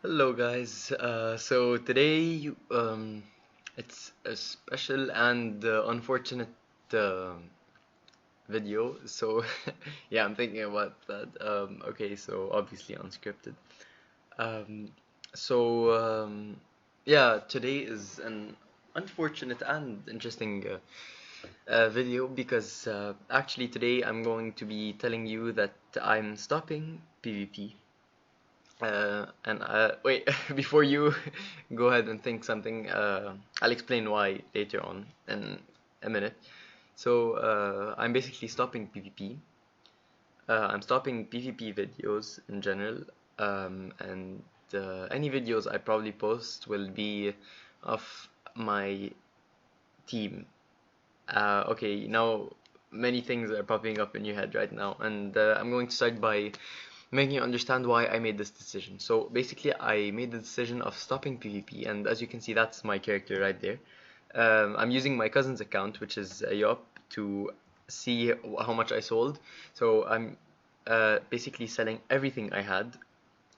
Hello guys. So today it's a special and unfortunate uh, video. So yeah, I'm thinking about that. Okay, so obviously unscripted. Um, so yeah, today is an unfortunate and interesting video because actually today I'm going to be telling you that I'm stopping PvP. And wait, before you go ahead and think something, I'll explain why later on in a minute. So I'm basically stopping PvP. I'm stopping PvP videos in general, and any videos I probably post will be of my team. Okay, now many things are popping up in your head right now, and I'm going to start by making you understand why I made this decision. So basically, I made the decision of stopping PvP, and as you can see, that's my character right there. I'm using my cousin's account, which is Yop, to see how much I sold. So I'm basically selling everything I had,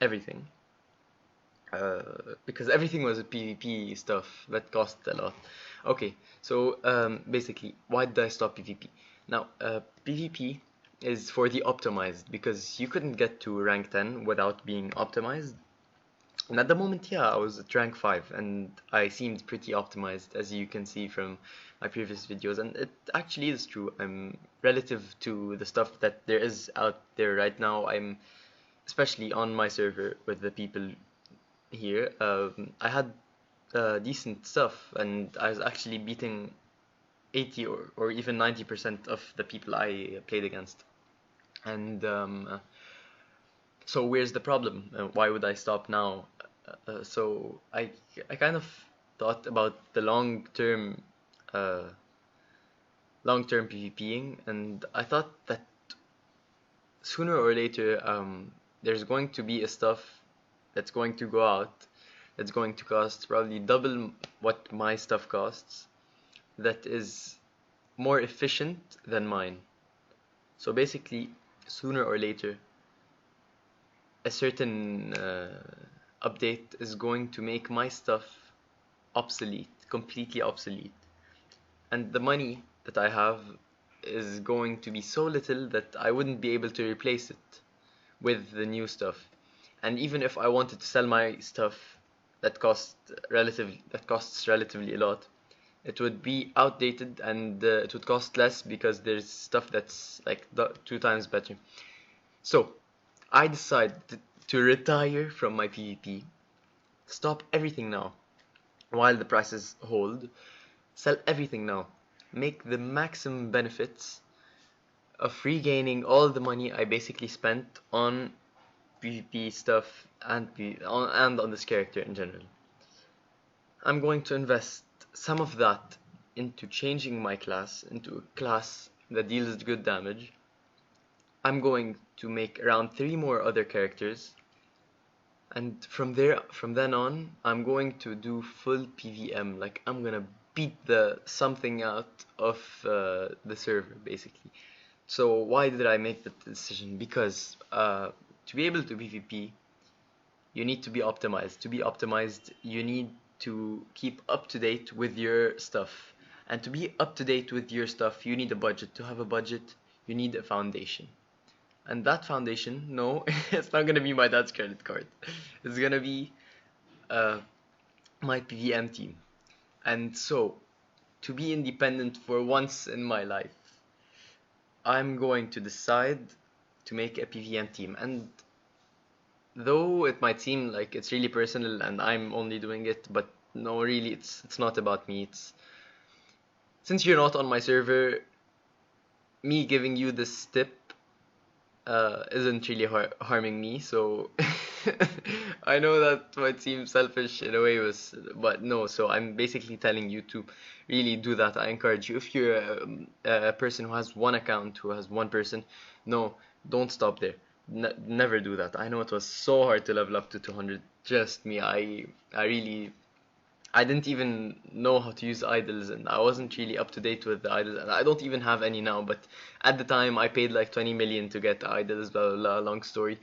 everything, because everything was PvP stuff that cost a lot. Okay, so basically, why did I stop PvP? Now, PvP is for the optimized because you couldn't get to rank 10 without being optimized. And at the moment, yeah, I was at rank 5 and I seemed pretty optimized as you can see from my previous videos. And it actually is true. I'm relative to the stuff that there is out there right now. I'm especially on my server with the people here, I had decent stuff, and I was actually beating 80 or even 90% of the people I played against. And so where's the problem? Why would I stop now? So I kind of thought about the uh, long-term PvPing, and I thought that sooner or later there's going to be a stuff that's going to go out that's going to cost probably double what my stuff costs, that is more efficient than mine. So basically, sooner or later, a certain update is going to make my stuff obsolete, completely obsolete. And the money that I have is going to be so little that I wouldn't be able to replace it with the new stuff. And even if I wanted to sell my stuff that costs relatively a lot, it would be outdated and it would cost less because there's stuff that's like 2 times better. So I decided to retire from my PvP, stop everything now while the prices hold, sell everything now, make the maximum benefits of regaining all the money I basically spent on PvP stuff and on this character in general. I'm going to invest some of that into changing my class into a class that deals good damage. I'm going to make around 3 more other characters, and from then on, I'm going to do full PVM. Like I'm gonna beat the something out of the server basically. So why did I make that decision? Because to be able to PvP, you need to be optimized. To be optimized, you need to keep up to date with your stuff. And to be up to date with your stuff, you need a budget. To have a budget, you need a foundation. And that foundation, no, it's not gonna be my dad's credit card. It's gonna be uh, my PVM team. And so, to be independent for once in my life, I'm going to decide to make a PVM team. And though it might seem like it's really personal and I'm only doing it, but no, really, it's not about me. It's since you're not on my server, me giving you this tip isn't really harming me. So I know that might seem selfish in a way, but no. So I'm basically telling you to really do that. I encourage you. If you're a person who has one account, who has one person, no, don't stop there. Never do that. I know it was so hard to level up to 200. Just me. I didn't even know how to use idols, and I wasn't really up to date with the idols, and I don't even have any now. But at the time, I paid like 20 million to get idols. Blah blah blah. Long story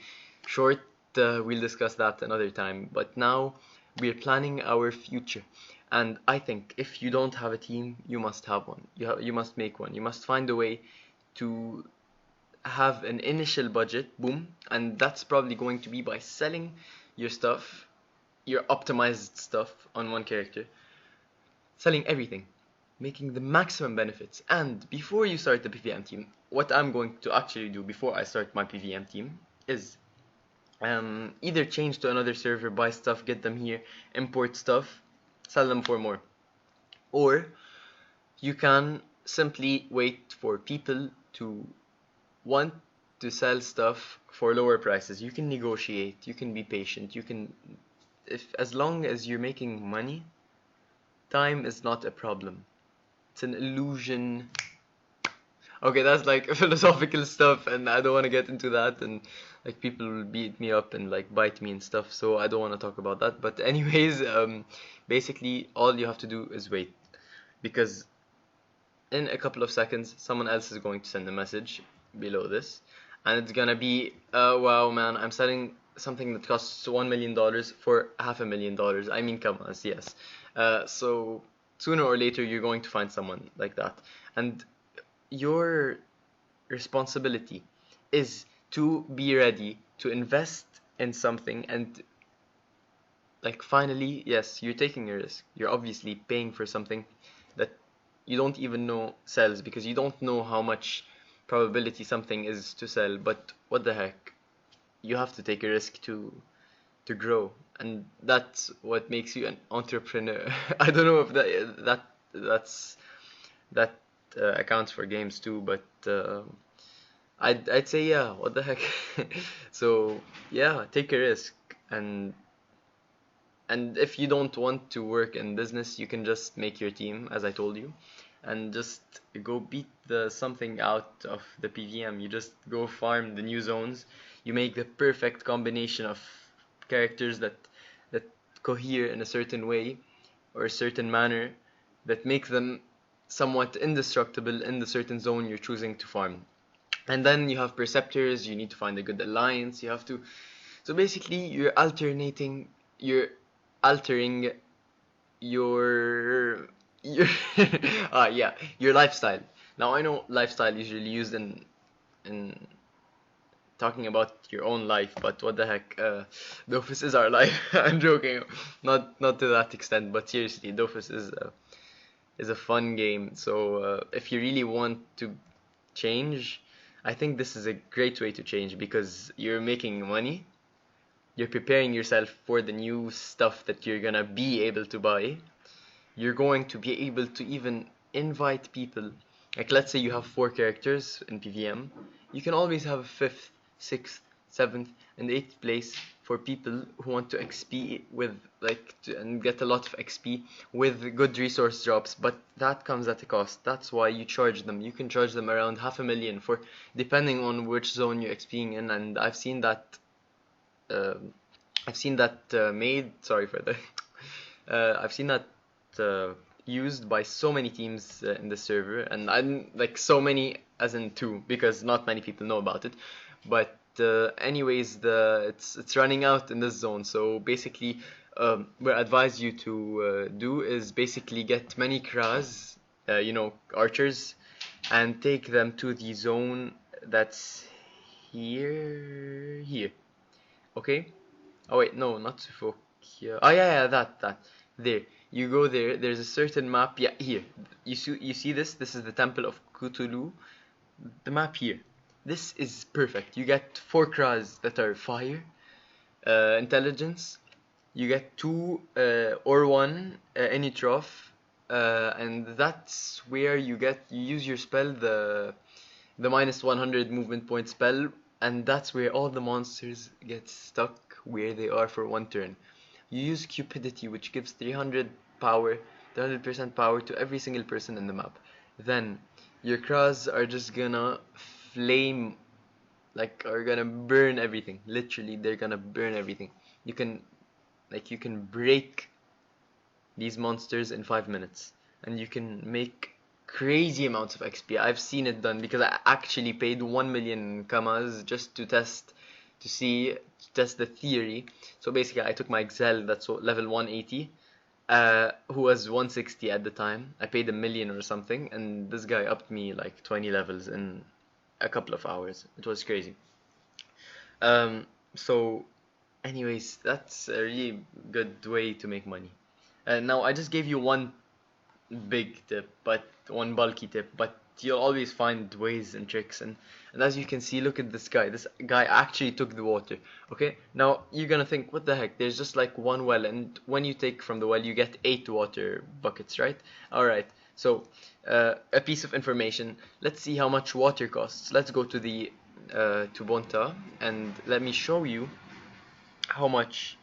short, we'll discuss that another time. But now we're planning our future. And I think if you don't have a team, you must have one. You must make one. You must find a way to have an initial budget, boom, and that's probably going to be by selling your stuff, your optimized stuff on one character, selling everything, making the maximum benefits. And before you start the PVM team, what I'm going to actually do before I start my PVM team is either change to another server, buy stuff, get them here, import stuff, sell them for more. Or you can simply wait for people to want to sell stuff for lower prices. You can negotiate, you can be patient, you can, if as long as you're making money, time is not a problem. It's an illusion. Okay, that's like philosophical stuff, and I don't want to get into that, and like people will beat me up and like bite me and stuff, so I don't want to talk about that. But anyways, basically all you have to do is wait, because in a couple of seconds someone else is going to send a message below this, and it's gonna be, wow man, I'm selling something that costs $1 million for $500,000. I mean, KAMAS, yes. So sooner or later you're going to find someone like that, and your responsibility is to be ready to invest in something. And like, finally, yes, you're taking a risk, you're obviously paying for something that you don't even know sells, because you don't know how much probability something is to sell. But what the heck, you have to take a risk to grow, and that's what makes you an entrepreneur. I don't know if that accounts for games too, but I'd say, yeah, what the heck. So yeah, take a risk, and if you don't want to work in business, you can just make your team, as I told you, and just go beat the something out of the PVM. You just go farm the new zones. You make the perfect combination of characters that cohere in a certain way or a certain manner that make them somewhat indestructible in the certain zone you're choosing to farm. And then you have perceptors. You need to find a good alliance. You have to. So basically, you're altering your yeah, your lifestyle. Now I know lifestyle is usually used in talking about your own life, but what the heck, Dofus is our life. I'm joking, not to that extent, but seriously, Dofus is a fun game. So if you really want to change, I think this is a great way to change, because you're making money, you're preparing yourself for the new stuff that you're gonna be able to buy. You're going to be able to even invite people. Like, let's say you have 4 characters in PVM, you can always have a 5th, 6th, 7th, and 8th place for people who want to XP with, like, and get a lot of XP with good resource drops. But that comes at a cost. That's why you charge them. You can charge them around $500,000 for, depending on which zone you're XPing in. And I've seen that made, sorry for that. I've seen that used by so many teams in the server, and I'm like, so many as in 2, because not many people know about it. But anyways, it's running out in this zone. So basically, what I advise you to do is basically get many Kras, archers, and take them to the zone that's here. Okay? Oh wait, no, not Sophia. Oh yeah, that. There. You go there. There's a certain map. Yeah, here. You see this? This is the Temple of Cthulhu. The map here. This is perfect. You get 4 Kras that are fire, intelligence. You get 2 or 1 any troph, and that's where you use your spell, the minus 100 movement point spell, and that's where all the monsters get stuck where they are for 1 turn. You use Cupidity, which gives 300% power to every single person in the map. Then your Kras are just gonna flame, like, are gonna burn everything. Literally, they're gonna burn everything. You can break these monsters in 5 minutes, and you can make crazy amounts of XP. I've seen it done, because I actually paid 1 million KAMAS just to test, to see, test the theory. So basically I took my Excel that's level 180, who was 160 at the time. I paid $1 million or something, and this guy upped me like 20 levels in a couple of hours. It was crazy. So anyways, that's a really good way to make money. Now I just gave you one big tip, but one bulky tip, but you'll always find ways and tricks. And as you can see, look at this guy. This guy actually took the water. Okay, now you're gonna think, what the heck, there's just like one well, and when you take from the well you get 8 water buckets, right? Alright, so a piece of information. Let's see how much water costs. Let's go to the to Bonta, and let me show you how much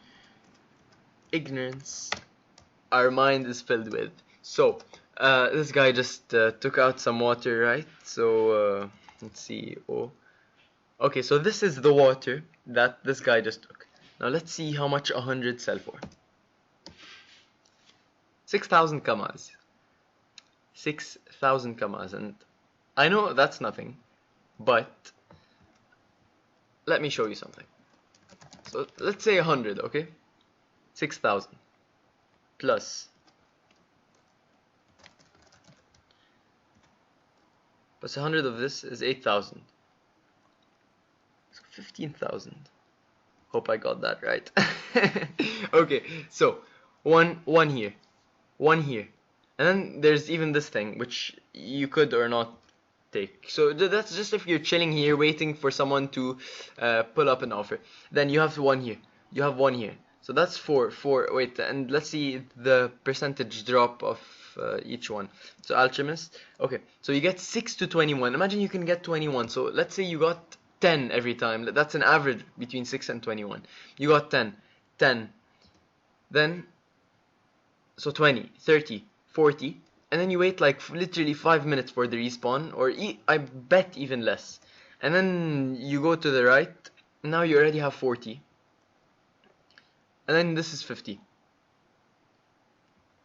ignorance our mind is filled with. So this guy just took out some water, right? So let's see. Oh, okay, so this is the water that this guy just took. Now let's see how much 100 sell for. 6,000 KAMAS. 6,000 KAMAS, and I know that's nothing, but let me show you something. So let's say 100, okay? 6,000 plus plus 100 of this is 8,000. So 15,000. Hope I got that right. Okay, so one here, one here, and then there's even this thing which you could or not take. So that's just if you're chilling here waiting for someone to pull up an offer. Then you have one here. You have one here. So that's four. Wait, and let's see the percentage drop of each one. So alchemist. Okay, so you get 6 to 21. Imagine you can get 21. So let's say you got 10 every time. That's an average between 6 and 21. You got 10. Then so 20, 30, 40. And then you wait like literally 5 minutes for the respawn, or I bet even less. And then you go to the right. Now you already have 40. And then this is 50.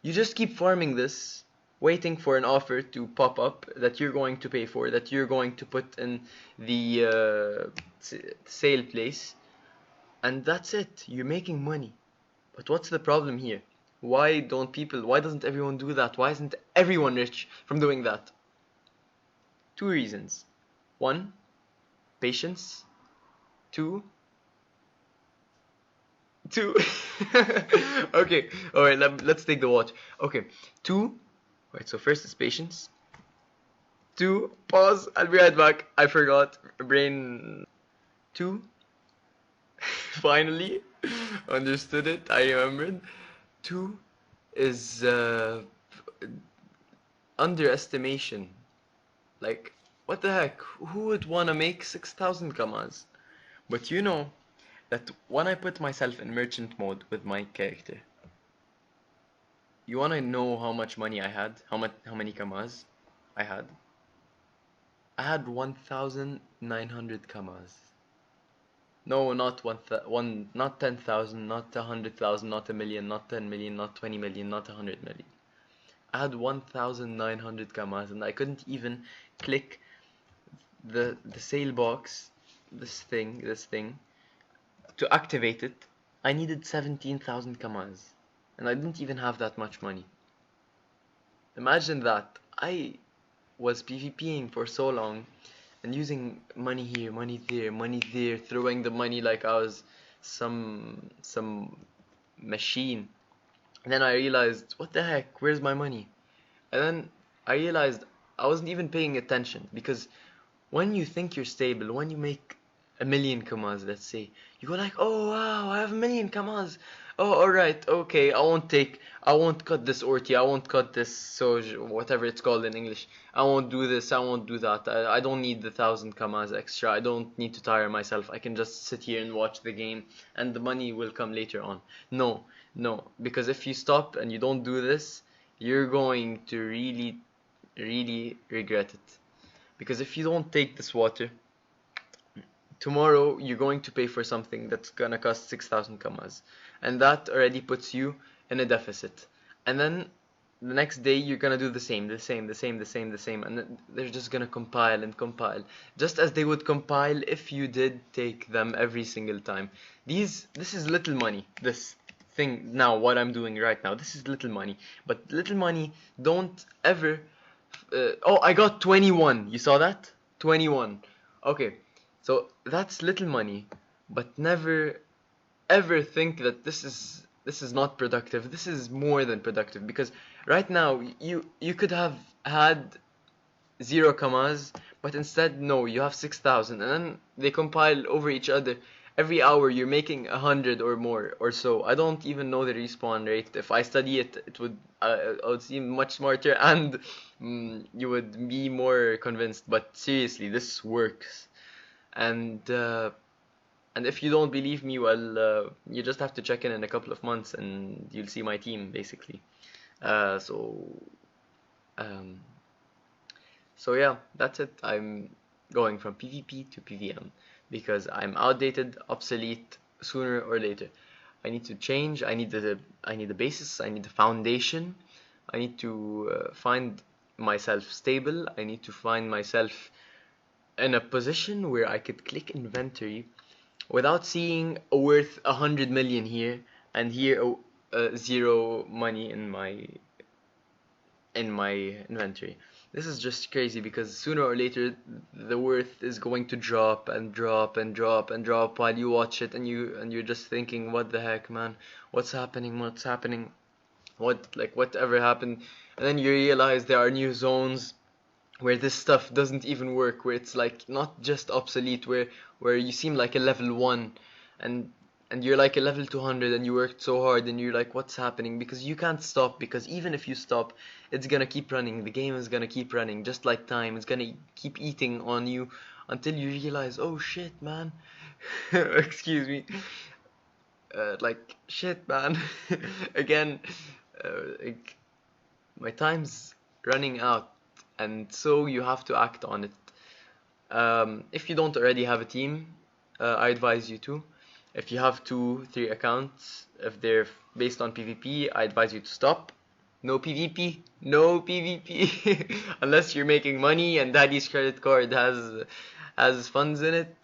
You just keep farming this, waiting for an offer to pop up that you're going to pay for, that you're going to put in the sale place. And that's it. You're making money. But what's the problem here? Why doesn't everyone do that? Why isn't everyone rich from doing that? 2 reasons. 1, patience. 2. Okay, alright, let's take the watch. Okay, 2. Right, so first is patience. 2, pause, I'll be right back. I forgot. Brain. 2. Finally, understood it. I remembered. 2 is underestimation. Like, what the heck? Who would want to make 6,000 KAMAS? But you know that when I put myself in merchant mode with my character, you want to know how much money I had? How many KAMAS I had? I had 1,900 KAMAS. No, not not 10,000, not 100,000, not 1,000,000, not 10 million, not 20 million, not 100 million. I had 1,900 KAMAS, and I couldn't even click the sale box, this thing, to activate it. I needed 17,000 KAMAS, and I didn't even have that much money. Imagine that. I was PvPing for so long, and using money here, money there, throwing the money like I was some machine. And then I realized, what the heck, where's my money? And then I realized I wasn't even paying attention, because when you think you're stable, when you make 1,000,000 KAMAS, let's say, you go like, oh wow, I have 1,000,000 KAMAS. Oh, alright, okay, I won't cut this orty, I won't cut this soj, whatever it's called in English. I won't do this, I won't do that. I don't need the 1,000 KAMAS extra. I don't need to tire myself. I can just sit here and watch the game, and the money will come later on. No, because if you stop and you don't do this, you're going to really, really regret it. Because if you don't take this water, tomorrow you're going to pay for something that's gonna cost 6,000 KAMAS, and that already puts you in a deficit. And then the next day you're gonna do the same, and they're just gonna compile and compile, just as they would compile if you did take them every single time. This is little money. This thing now, what I'm doing right now, this is little money. But little money, don't ever. Oh, I got 21. You saw that? 21. Okay, so that's little money, but never ever think that this is not productive. This is more than productive, because right now you could have had 0 KAMAS, but instead no, you have 6,000, and then they compile over each other. Every hour you're making 100 or more or so. I don't even know the respawn rate. If I study it, I would seem much smarter, and you would be more convinced. But seriously, this works. And if you don't believe me, well, you just have to check in a couple of months and you'll see my team, basically. Uh, so, um, so yeah, that's it. I'm going from PvP to PvM because I'm outdated, obsolete, sooner or later. I need to change. I need the basis. I need the foundation. I need to find myself stable. I need to find myself in a position where I could click inventory without seeing a worth 100 million here and here zero money in my inventory. This is just crazy, because sooner or later the worth is going to drop and drop and drop and drop while you watch it, and you're just thinking, what the heck, man? What's happening? What's happening? Whatever happened? And then you realize there are new zones where this stuff doesn't even work, where it's like not just obsolete, where you seem like a level 1, and you're like a level 200, and you worked so hard, and you're like, what's happening? Because you can't stop, because even if you stop, it's gonna keep running. The game is gonna keep running, just like time. It's gonna keep eating on you until you realize, oh shit, man. Excuse me. Like, shit, man. Again, like, my time's running out, and so you have to act on it. If you don't already have a team, I advise you to. If you have 2, 3 accounts, if they're based on PvP, I advise you to stop. No PvP, no PvP, unless you're making money and daddy's credit card has funds in it.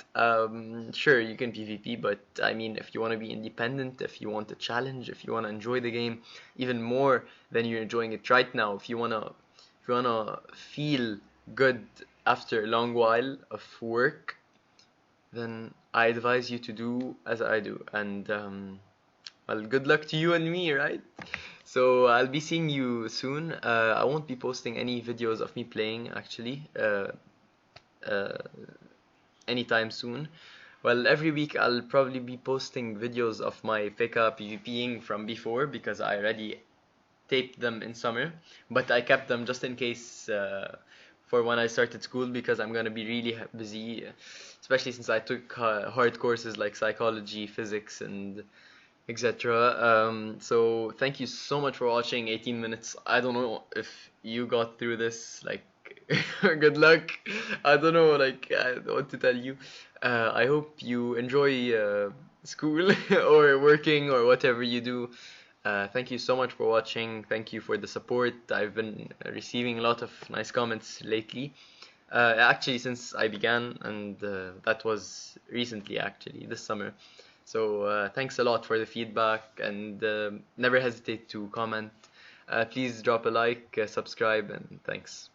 Sure, you can PvP, but I mean, if you want to be independent, if you want a challenge, if you want to enjoy the game even more than you're enjoying it right now, if you wanna feel good after a long while of work, then I advise you to do as I do. And well, good luck to you and me, right? So I'll be seeing you soon. I won't be posting any videos of me playing, actually, uh, anytime soon. Well, every week I'll probably be posting videos of my FK PvPing from before, because I already taped them in summer, but I kept them just in case for when I started school, because I'm gonna be really busy, especially since I took hard courses like psychology, physics, and etc. So thank you so much for watching 18 minutes. I don't know if you got through this, like, good luck. I don't know, like, I don't know what to tell you. I hope you enjoy school or working or whatever you do. Thank you so much for watching. Thank you for the support. I've been receiving a lot of nice comments lately. Actually, since I began, and that was recently, actually, this summer. So thanks a lot for the feedback, and never hesitate to comment. Please drop a like, subscribe, and thanks.